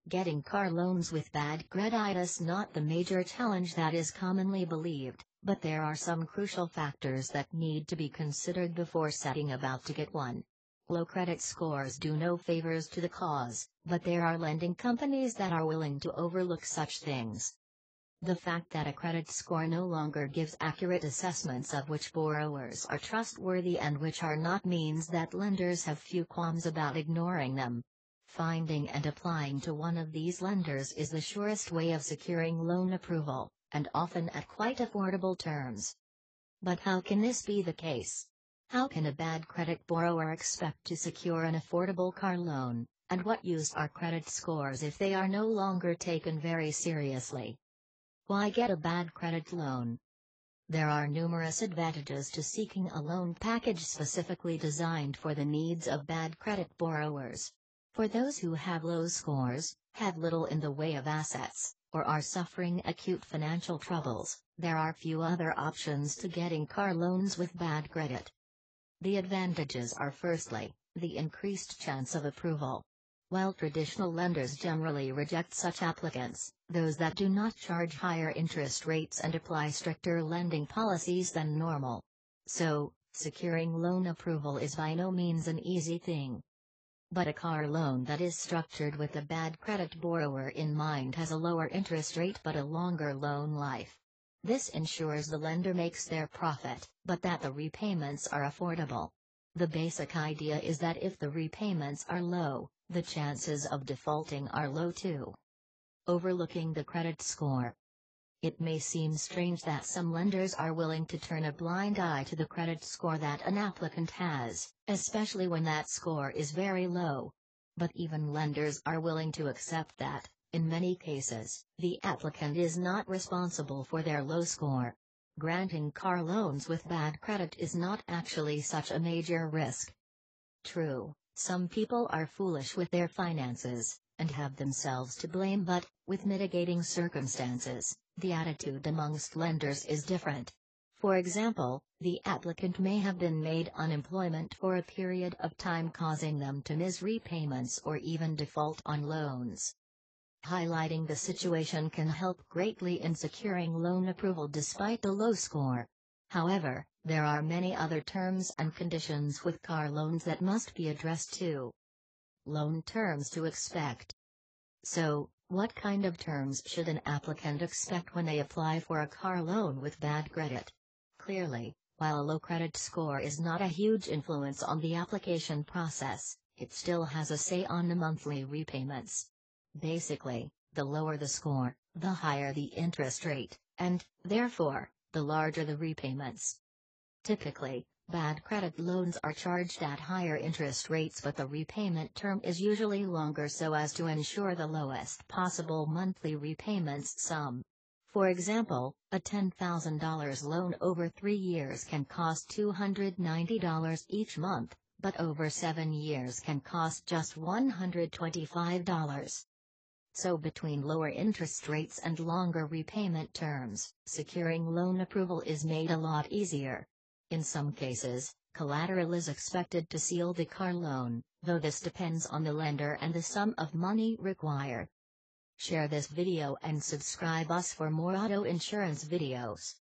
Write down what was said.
Getting car loans with bad credit is not the major challenge that is commonly believed, but there are some crucial factors that need to be considered before setting about to get one. Low credit scores do no favors to the cause, but there are lending companies that are willing to overlook such things. The fact that a credit score no longer gives accurate assessments of which borrowers are trustworthy and which are not means that lenders have few qualms about ignoring them. Finding and applying to one of these lenders is the surest way of securing loan approval, and often at quite affordable terms. But how can this be the case? How can a bad credit borrower expect to secure an affordable car loan, and what use are credit scores if they are no longer taken very seriously? Why get a bad credit loan? There are numerous advantages to seeking a loan package specifically designed for the needs of bad credit borrowers. For those who have low scores, have little in the way of assets, or are suffering acute financial troubles, there are few other options to getting car loans with bad credit. The advantages are firstly, the increased chance of approval. While traditional lenders generally reject such applicants, those that do not charge higher interest rates and apply stricter lending policies than normal. So, securing loan approval is by no means an easy thing. But a car loan that is structured with a bad credit borrower in mind has a lower interest rate but a longer loan life. This ensures the lender makes their profit, but that the repayments are affordable. The basic idea is that if the repayments are low, the chances of defaulting are low too. Overlooking the credit score. It may seem strange that some lenders are willing to turn a blind eye to the credit score that an applicant has, especially when that score is very low. But even lenders are willing to accept that, in many cases, the applicant is not responsible for their low score. Granting car loans with bad credit is not actually such a major risk. True, some people are foolish with their finances, and have themselves to blame, but, with mitigating circumstances, the attitude amongst lenders is different. For example, the applicant may have been made unemployment for a period of time causing them to miss repayments or even default on loans. Highlighting the situation can help greatly in securing loan approval despite the low score. However, there are many other terms and conditions with car loans that must be addressed too. Loan terms to expect. So, what kind of terms should an applicant expect when they apply for a car loan with bad credit? Clearly, while a low credit score is not a huge influence on the application process, it still has a say on the monthly repayments. Basically, the lower the score, the higher the interest rate, and, therefore, the larger the repayments. Typically, bad credit loans are charged at higher interest rates, but the repayment term is usually longer so as to ensure the lowest possible monthly repayments sum. For example, a $10,000 loan over 3 years can cost $290 each month, but over 7 years can cost just $125. So between lower interest rates and longer repayment terms, securing loan approval is made a lot easier. In some cases, collateral is expected to seal the car loan, though this depends on the lender and the sum of money required. Share this video and subscribe us for more auto insurance videos.